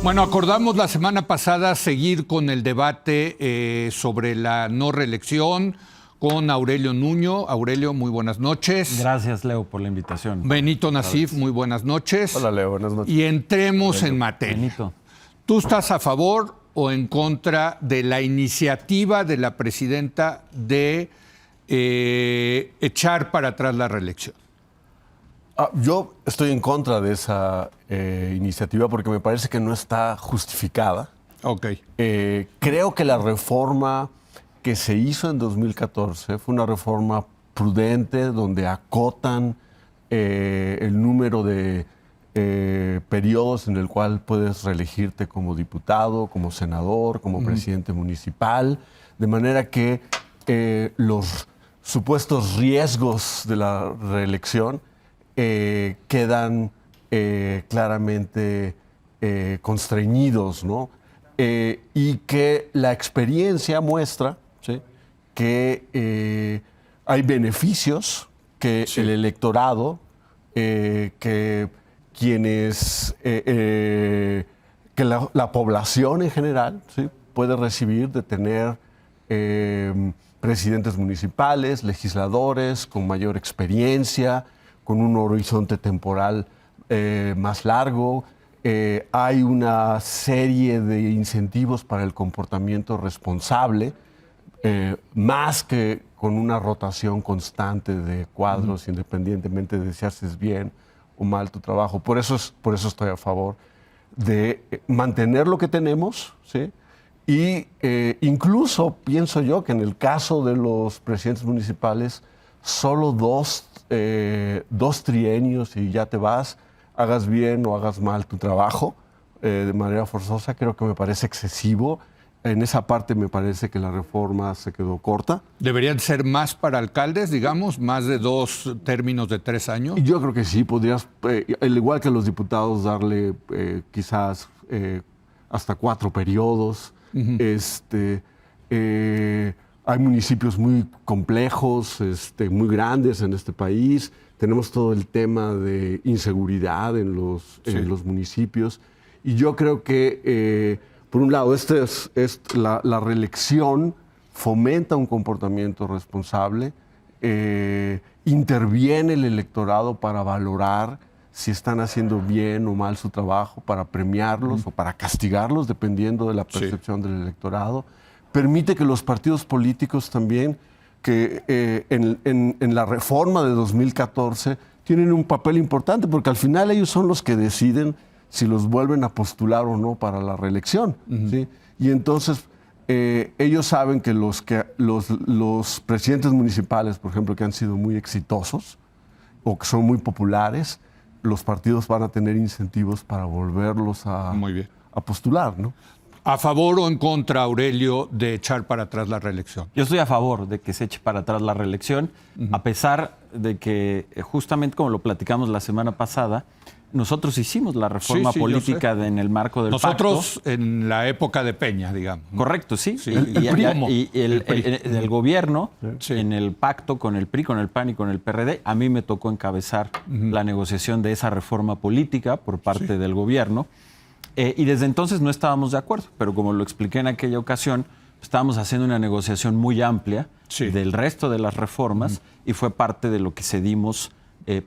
Bueno, acordamos la semana pasada seguir con el debate sobre la no reelección con Aurelio Nuño. Aurelio, muy buenas noches. Gracias, Leo, por la invitación. Benito Nasif, muy buenas noches. Hola, Leo, buenas noches. Y entremos en materia. Benito. ¿Tú estás a favor o en contra de la iniciativa de la presidenta de echar para atrás la reelección? Yo estoy en contra de esa iniciativa porque me parece que no está justificada. Ok. Creo que la reforma que se hizo en 2014 fue una reforma prudente donde acotan el número de periodos en el cual puedes reelegirte como diputado, como senador, como presidente municipal, de manera que los supuestos riesgos de la reelección quedan claramente constreñidos, ¿no? Y que la experiencia muestra, ¿sí?, que hay beneficios que el electorado, que quienes, que la población en general, ¿sí?, puede recibir de tener presidentes municipales, legisladores con mayor experiencia, con un horizonte temporal más largo. Hay una serie de incentivos para el comportamiento responsable, más que con una rotación constante de cuadros, independientemente de si haces bien o mal tu trabajo. Por eso estoy a favor de mantener lo que tenemos, ¿sí? Y incluso pienso yo que en el caso de los presidentes municipales, solo dos trienios y ya te vas, hagas bien o hagas mal tu trabajo de manera forzosa. Creo que me parece excesivo. En esa parte me parece que la reforma se quedó corta. ¿Deberían ser más para alcaldes, digamos, más de 2 términos de 3 años? Yo creo que sí, podrías, al igual que los diputados, darle quizás hasta 4 periodos. Hay municipios muy complejos, muy grandes en este país. Tenemos todo el tema de inseguridad en los municipios. Y yo creo que, por un lado, la reelección fomenta un comportamiento responsable, interviene el electorado para valorar si están haciendo bien o mal su trabajo, para premiarlos o para castigarlos, dependiendo de la percepción del electorado. Permite que los partidos políticos también, que en la reforma de 2014 tienen un papel importante, porque al final ellos son los que deciden si los vuelven a postular o no para la reelección, ¿sí? Y entonces ellos saben que los presidentes municipales, por ejemplo, que han sido muy exitosos o que son muy populares, los partidos van a tener incentivos para volverlos a postular, ¿no? ¿A favor o en contra, Aurelio, de echar para atrás la reelección? Yo estoy a favor de que se eche para atrás la reelección, a pesar de que, justamente como lo platicamos la semana pasada, nosotros hicimos la reforma política en el marco del pacto. Nosotros en la época de Peña, digamos, ¿no? Correcto, sí. Y el gobierno, en el pacto con el PRI, con el PAN y con el PRD, a mí me tocó encabezar la negociación de esa reforma política por parte del gobierno. Y desde entonces no estábamos de acuerdo, pero como lo expliqué en aquella ocasión, estábamos haciendo una negociación muy amplia del resto de las reformas y fue parte de lo que cedimos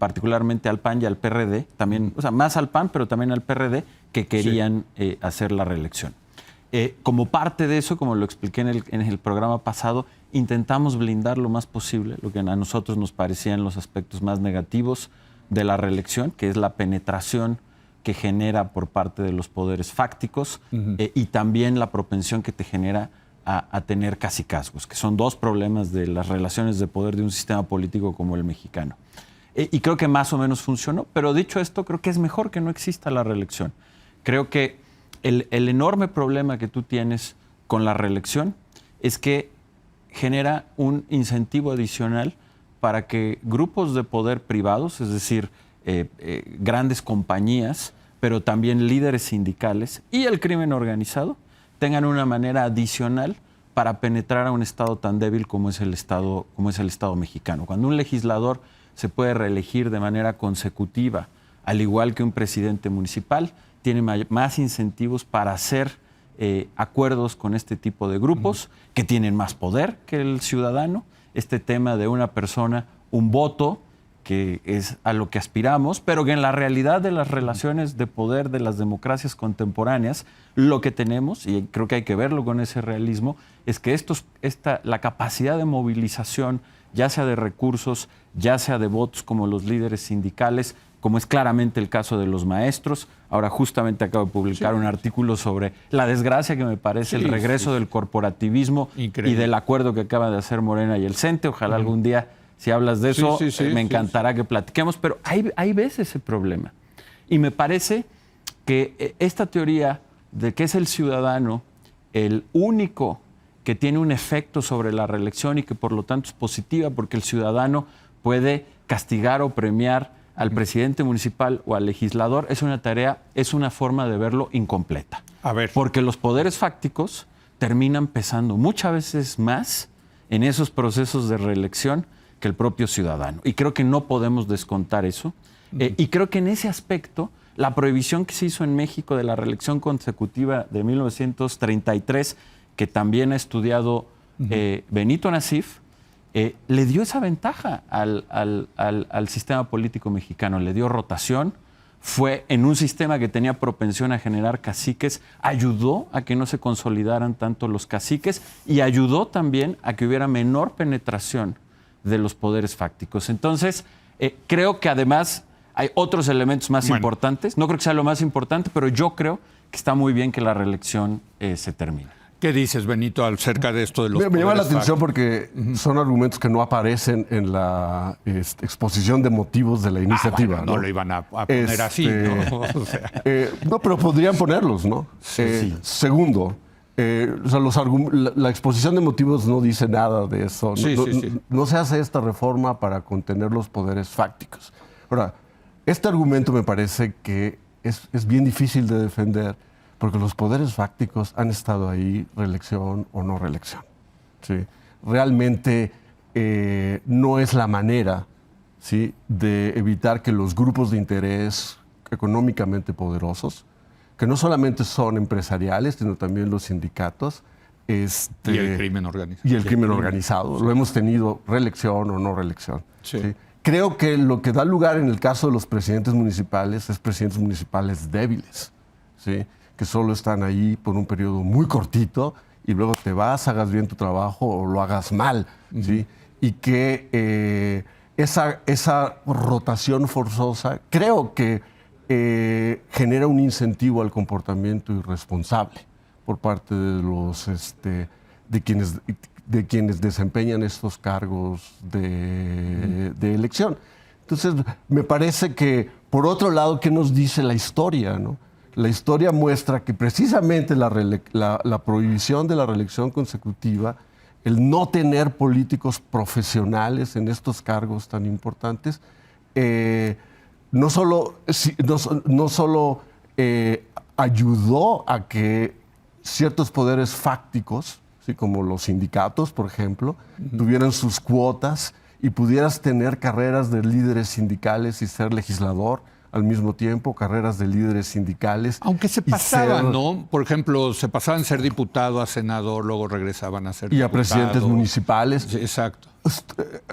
particularmente al PAN y al PRD, también, o sea, más al PAN, pero también al PRD, que querían hacer la reelección. Como parte de eso, como lo expliqué en el programa pasado, intentamos blindar lo más posible lo que a nosotros nos parecían los aspectos más negativos de la reelección, que es la penetración que genera por parte de los poderes fácticos y también la propensión que te genera a tener cacicazgos, que son 2 problemas de las relaciones de poder de un sistema político como el mexicano. Y creo que más o menos funcionó, pero dicho esto, creo que es mejor que no exista la reelección. Creo que el enorme problema que tú tienes con la reelección es que genera un incentivo adicional para que grupos de poder privados, es decir, grandes compañías, pero también líderes sindicales y el crimen organizado, tengan una manera adicional para penetrar a un Estado tan débil como es el Estado mexicano. Cuando un legislador se puede reelegir de manera consecutiva, al igual que un presidente municipal, tiene más incentivos para hacer acuerdos con este tipo de grupos que tienen más poder que el ciudadano. Este tema de una persona, un voto, que es a lo que aspiramos, pero que en la realidad de las relaciones de poder de las democracias contemporáneas, lo que tenemos, y creo que hay que verlo con ese realismo, es que la capacidad de movilización, ya sea de recursos, ya sea de votos como los líderes sindicales, como es claramente el caso de los maestros. Ahora justamente acabo de publicar un artículo sobre la desgracia que me parece el regreso del corporativismo y del acuerdo que acaba de hacer Morena y el CENTE. Ojalá algún día, si hablas de eso, me encantará que platiquemos, pero ahí ves ese problema. Y me parece que esta teoría de que es el ciudadano el único que tiene un efecto sobre la reelección y que por lo tanto es positiva porque el ciudadano puede castigar o premiar al presidente municipal o al legislador, es una forma de verlo incompleta. A ver. Porque los poderes fácticos terminan pesando muchas veces más en esos procesos de reelección que el propio ciudadano. Y creo que no podemos descontar eso. Y creo que en ese aspecto, la prohibición que se hizo en México de la reelección consecutiva de 1933, que también ha estudiado Benito Nasif, le dio esa ventaja al sistema político mexicano, le dio rotación, fue en un sistema que tenía propensión a generar caciques, ayudó a que no se consolidaran tanto los caciques y ayudó también a que hubiera menor penetración de los poderes fácticos. Entonces, creo que además hay otros elementos más importantes, no creo que sea lo más importante, pero yo creo que está muy bien que la reelección se termine. ¿Qué dices, Benito, acerca de esto de los Me llama la atención porque son argumentos que no aparecen en la exposición de motivos de la iniciativa. Bueno, no lo iban a poner así, ¿no? O sea. No, pero podrían ponerlos, ¿no? Sí. Segundo, o sea, la exposición de motivos no dice nada de eso. No se hace esta reforma para contener los poderes fácticos. Ahora, este argumento me parece que es bien difícil de defender porque los poderes fácticos han estado ahí, reelección o no reelección. ¿Sí? Realmente no es la manera, ¿sí?, de evitar que los grupos de interés económicamente poderosos, que no solamente son empresariales, sino también los sindicatos. Y el crimen organizado. Y el crimen organizado. Lo hemos tenido reelección o no reelección. Sí. ¿Sí? Creo que lo que da lugar en el caso de los presidentes municipales es presidentes municipales débiles, ¿sí?, que solo están ahí por un periodo muy cortito y luego te vas, hagas bien tu trabajo o lo hagas mal, ¿sí? Y que esa rotación forzosa creo que genera un incentivo al comportamiento irresponsable por parte de quienes desempeñan estos cargos de elección. Entonces, me parece que, por otro lado, ¿qué nos dice la historia, no? La historia muestra que precisamente la prohibición de la reelección consecutiva, el no tener políticos profesionales en estos cargos tan importantes, no solo ayudó a que ciertos poderes fácticos, ¿sí?, como los sindicatos, por ejemplo, tuvieran sus cuotas y pudieras tener carreras de líderes sindicales y ser legislador al mismo tiempo, carreras de líderes sindicales. Aunque se pasaban, ¿no? Por ejemplo, se pasaban a ser diputado, a senador, luego regresaban a ser y diputado. A presidentes municipales. Sí, exacto.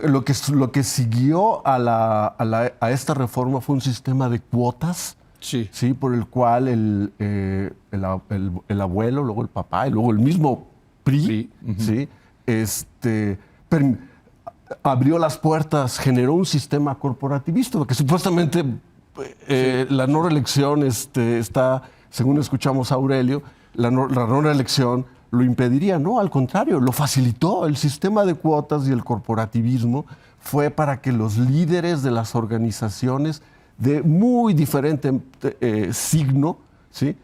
Lo que siguió a esta reforma fue un sistema de cuotas, sí, por el cual el abuelo, luego el papá y luego el mismo PRI, ¿sí?, abrió las puertas, generó un sistema corporativista, porque supuestamente la no reelección está, según escuchamos a Aurelio, la no reelección lo impediría. No, al contrario, lo facilitó. El sistema de cuotas y el corporativismo fue para que los líderes de las organizaciones de muy diferente signo, ¿sí?,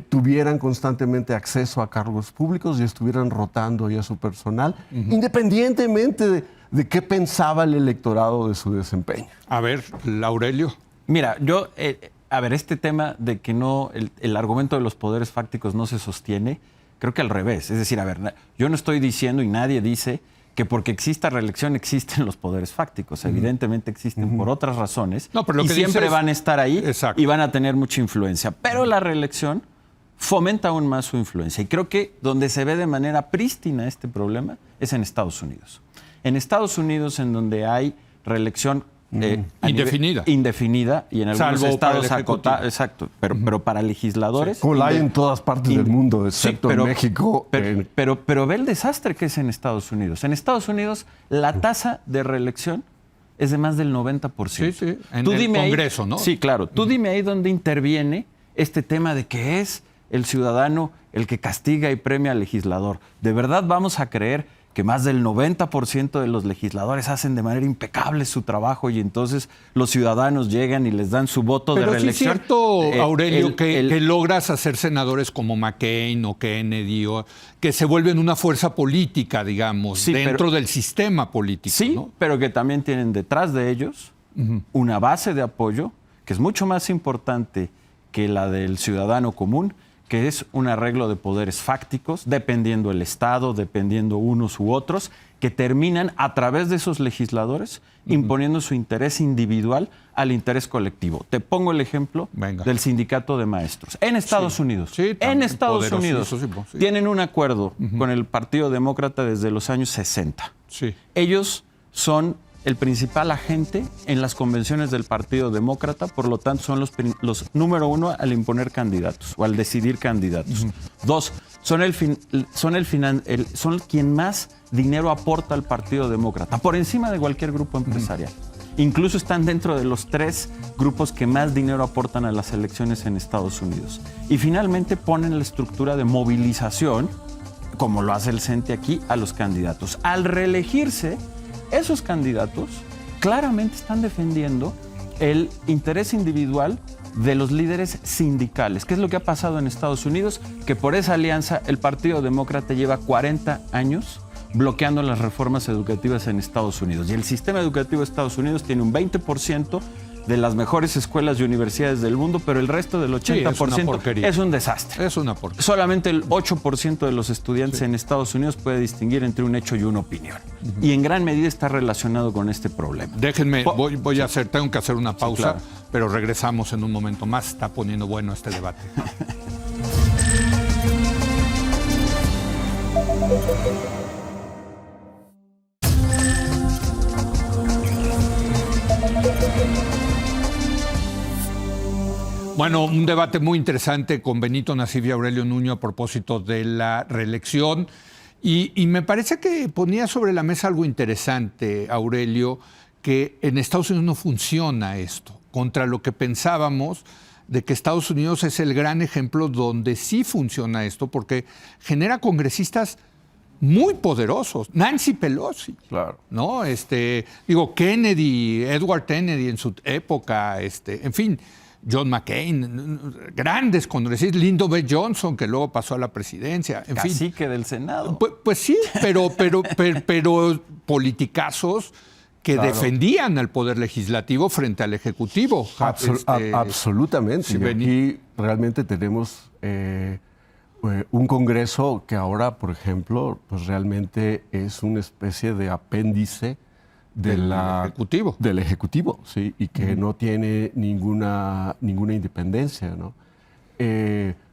tuvieran constantemente acceso a cargos públicos y estuvieran rotando ya su personal, independientemente de qué pensaba el electorado de su desempeño. A ver, Aurelio. Mira, este tema de que el argumento de los poderes fácticos no se sostiene, creo que al revés. Es decir, yo no estoy diciendo y nadie dice que porque exista reelección existen los poderes fácticos. Evidentemente existen por otras razones pero lo y que siempre dices, van a estar ahí exacto, y van a tener mucha influencia. Pero la reelección fomenta aún más su influencia. Y creo que donde se ve de manera prístina este problema es en Estados Unidos. En Estados Unidos, en donde hay reelección indefinida y en algunos estados acotada. Exacto, pero para legisladores. Como la hay en todas partes del mundo, excepto en México. Pero ve el desastre que es en Estados Unidos. En Estados Unidos, la tasa de reelección es de más del 90%. Sí, en el Congreso, ahí, ¿no? Sí, claro. Tú dime ahí dónde interviene este tema de que es el ciudadano el que castiga y premia al legislador. ¿De verdad vamos a creer que más del 90% de los legisladores hacen de manera impecable su trabajo y entonces los ciudadanos llegan y les dan su voto de reelección? Pero sí es cierto, Aurelio, que logras hacer senadores como McCain o Kennedy, que se vuelven una fuerza política, digamos, dentro del sistema político. Sí, ¿no? Pero que también tienen detrás de ellos una base de apoyo que es mucho más importante que la del ciudadano común, que es un arreglo de poderes fácticos, dependiendo el Estado, dependiendo unos u otros, que terminan a través de esos legisladores imponiendo su interés individual al interés colectivo. Te pongo el ejemplo del sindicato de maestros. En Estados Unidos, tienen un acuerdo con el Partido Demócrata desde los años 60. Sí. Ellos son el principal agente en las convenciones del Partido Demócrata, por lo tanto son los número uno al imponer candidatos o al decidir candidatos. Dos, son quien más dinero aporta al Partido Demócrata, por encima de cualquier grupo empresarial. Incluso están dentro de los 3 grupos que más dinero aportan a las elecciones en Estados Unidos. Y finalmente ponen la estructura de movilización, como lo hace el CENTE aquí, a los candidatos. Al reelegirse, esos candidatos claramente están defendiendo el interés individual de los líderes sindicales. ¿Qué es lo que ha pasado en Estados Unidos? Que por esa alianza el Partido Demócrata lleva 40 años bloqueando las reformas educativas en Estados Unidos. Y el sistema educativo de Estados Unidos tiene un 20% de las mejores escuelas y universidades del mundo, pero el resto del 80% es un desastre. Es una porquería. Solamente el 8% de los estudiantes en Estados Unidos puede distinguir entre un hecho y una opinión. Y en gran medida está relacionado con este problema. Déjenme, tengo que hacer una pausa, claro, pero regresamos en un momento más. Está poniendo bueno este debate. Bueno, un debate muy interesante con Benito Nasif y Aurelio Nuño a propósito de la reelección. Y me parece que ponía sobre la mesa algo interesante, Aurelio, que en Estados Unidos no funciona esto, contra lo que pensábamos de que Estados Unidos es el gran ejemplo donde sí funciona esto, porque genera congresistas muy poderosos. Nancy Pelosi, claro, ¿no? Kennedy, Edward Kennedy en su época, en fin, John McCain, grandes congresistas, Lyndon B. Johnson, que luego pasó a la presidencia. En Cacique fin, del Senado. Pues sí, pero politicazos que defendían al Poder Legislativo frente al Ejecutivo. Absolutamente. Sí, y aquí realmente tenemos un Congreso que ahora, por ejemplo, pues realmente es una especie de apéndice del Ejecutivo, sí, y que no tiene ninguna independencia, ¿no?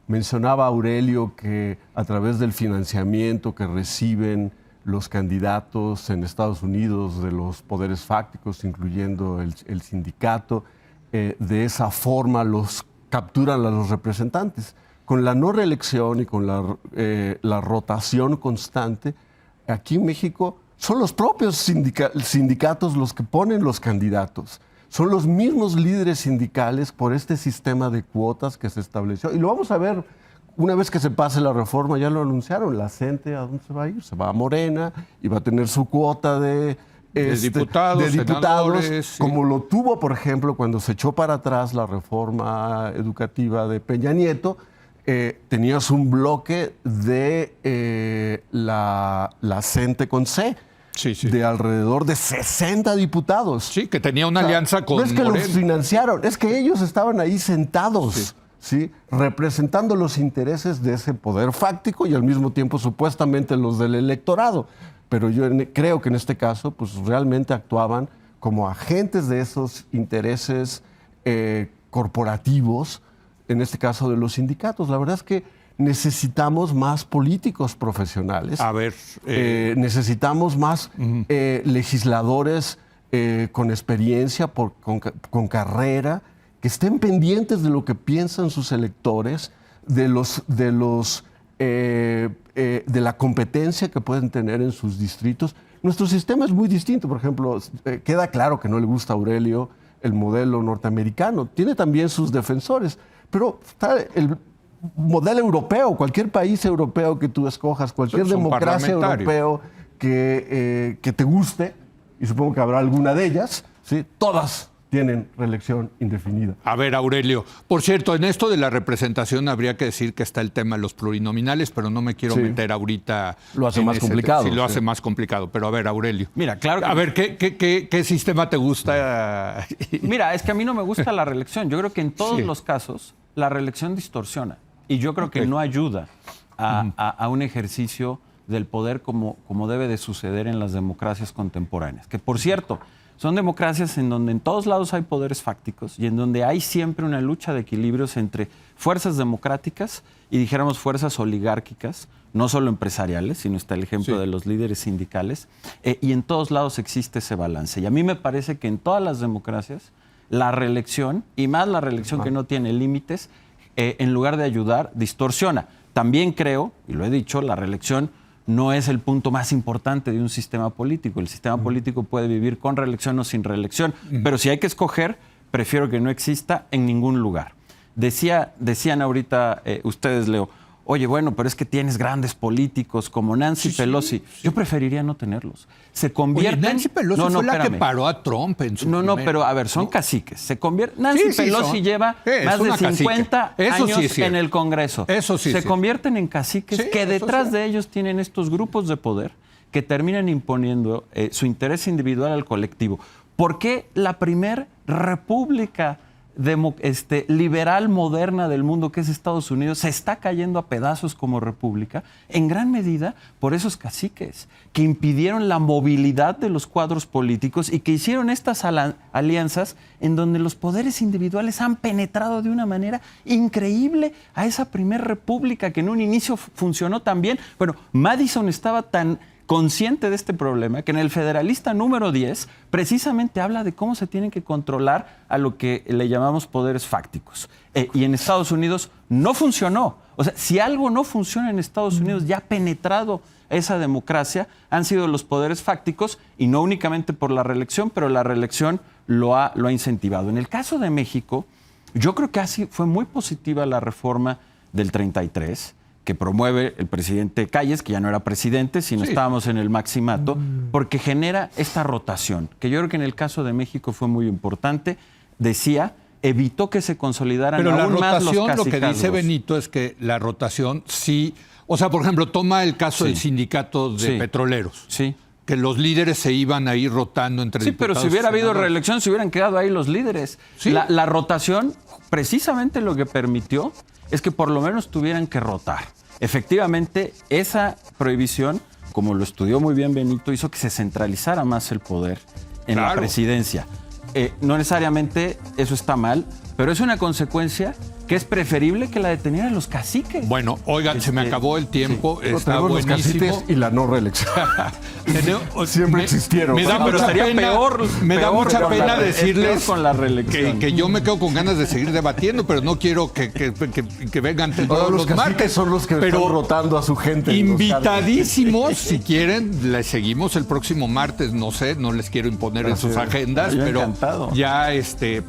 Mencionaba Aurelio que a través del financiamiento que reciben los candidatos en Estados Unidos de los poderes fácticos, incluyendo el sindicato, de esa forma los capturan a los representantes. Con la no reelección y con la rotación constante, aquí en México son los propios sindicatos los que ponen los candidatos. Son los mismos líderes sindicales por este sistema de cuotas que se estableció. Y lo vamos a ver una vez que se pase la reforma, ya lo anunciaron. La CENTE, ¿a dónde se va a ir? Se va a Morena y va a tener su cuota de diputados, senadores, como lo tuvo, por ejemplo, cuando se echó para atrás la reforma educativa de Peña Nieto. Tenías un bloque de la CENTE con C. Sí. De alrededor de 60 diputados. Sí, que tenía una alianza con No es que Morena. los financiaron, es que ellos estaban ahí sentados, ¿sí? Representando los intereses de ese poder fáctico y al mismo tiempo supuestamente los del electorado. pero yo creo que en este caso pues realmente actuaban como agentes de esos intereses corporativos, en este caso de los sindicatos. La verdad es que necesitamos más políticos profesionales. A ver, necesitamos más legisladores con experiencia, con carrera, que estén pendientes de lo que piensan sus electores, de la competencia que pueden tener en sus distritos. Nuestro sistema es muy distinto. Por ejemplo, queda claro que no le gusta a Aurelio el modelo norteamericano. Tiene también sus defensores, pero está el modelo europeo. Cualquier país europeo que tú escojas, cualquier democracia europeo que te guste, y supongo que habrá alguna de ellas, ¿sí? Todas tienen reelección indefinida. A ver, Aurelio, por cierto, en esto de la representación habría que decir que está el tema de los plurinominales, pero no me quiero meter ahorita. Lo hace más complicado. Sí, lo hace más complicado. Pero a ver, Aurelio. Mira, claro que... A ver, ¿qué sistema te gusta? Mira, es que a mí no me gusta la reelección. Yo creo que en todos los casos la reelección distorsiona. Y yo creo que no ayuda a un ejercicio del poder como debe de suceder en las democracias contemporáneas. Que, por cierto, son democracias en donde en todos lados hay poderes fácticos y en donde hay siempre una lucha de equilibrios entre fuerzas democráticas y, dijéramos, fuerzas oligárquicas, no solo empresariales, sino está el ejemplo de los líderes sindicales, y en todos lados existe ese balance. Y a mí me parece que en todas las democracias la reelección, y más la reelección que no tiene límites, en lugar de ayudar, distorsiona. También creo, y lo he dicho, la reelección no es el punto más importante de un sistema político. El sistema político puede vivir con reelección o sin reelección, pero si hay que escoger, prefiero que no exista en ningún lugar. Decían ahorita ustedes, Leo, oye, bueno, pero es que tienes grandes políticos como Nancy Pelosi. Yo preferiría no tenerlos. Se convierten... Oye, Nancy Pelosi fue la que paró a Trump en su pero a ver, son caciques. Se convierte... Nancy Pelosi lleva más de 50 años en el Congreso. Eso sí. Se convierten en caciques que detrás de ellos tienen estos grupos de poder que terminan imponiendo su interés individual al colectivo. ¿Por qué la primer república liberal moderna del mundo, que es Estados Unidos, se está cayendo a pedazos como república? En gran medida por esos caciques que impidieron la movilidad de los cuadros políticos y que hicieron estas alianzas en donde los poderes individuales han penetrado de una manera increíble a esa primer república que en un inicio funcionó tan bien. Bueno, Madison estaba tan consciente de este problema que en el Federalista número 10 precisamente habla de cómo se tienen que controlar a lo que le llamamos poderes fácticos. Y en Estados Unidos no funcionó. O sea, si algo no funciona en Estados Unidos, ya ha penetrado esa democracia, han sido los poderes fácticos, y no únicamente por la reelección, pero la reelección lo ha incentivado. En el caso de México, yo creo que así fue muy positiva la reforma del 33, que promueve el presidente Calles, que ya no era presidente, sino estábamos en el maximato, porque genera esta rotación, que yo creo que en el caso de México fue muy importante. Decía, evitó que se consolidaran aún más los cacicazgos. Lo que dice Benito es que la rotación sí... O sea, por ejemplo, toma el caso del sindicato de petroleros. Sí. Que los líderes se iban a ir rotando entre diputados. Pero si hubiera habido reelección, se hubieran quedado ahí los líderes. Sí. La rotación, precisamente lo que permitió es que por lo menos tuvieran que rotar. Efectivamente, esa prohibición, como lo estudió muy bien Benito, hizo que se centralizara más el poder en la presidencia. No necesariamente eso está mal, pero es una consecuencia que es preferible que la de tener a los caciques. Bueno, oigan, se me acabó el tiempo. Sí. Está buenísimo. Los caciques y la no reelección. Siempre existieron. Me da mucha pena decirles con la reelección. Que yo me quedo con ganas de seguir debatiendo, pero no quiero que vengan todos los martes. Son los que están rotando a su gente. Invitadísimos, si quieren, les seguimos el próximo martes. No sé, no les quiero imponer en sus agendas, pero encantado. Ya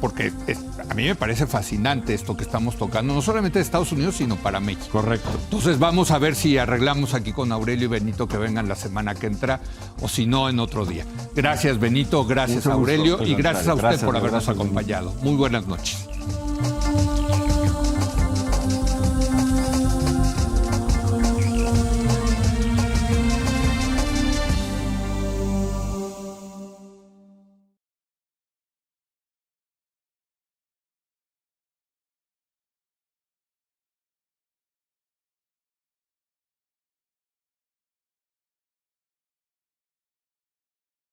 porque a mí me parece fascinante esto que estamos tocando, no solamente de Estados Unidos, sino para México. Correcto. Entonces vamos a ver si arreglamos aquí con Aurelio y Benito que vengan la semana que entra, o si no, en otro día. Gracias, Benito, gracias, Aurelio, y gracias a usted por habernos acompañado. Muy buenas noches.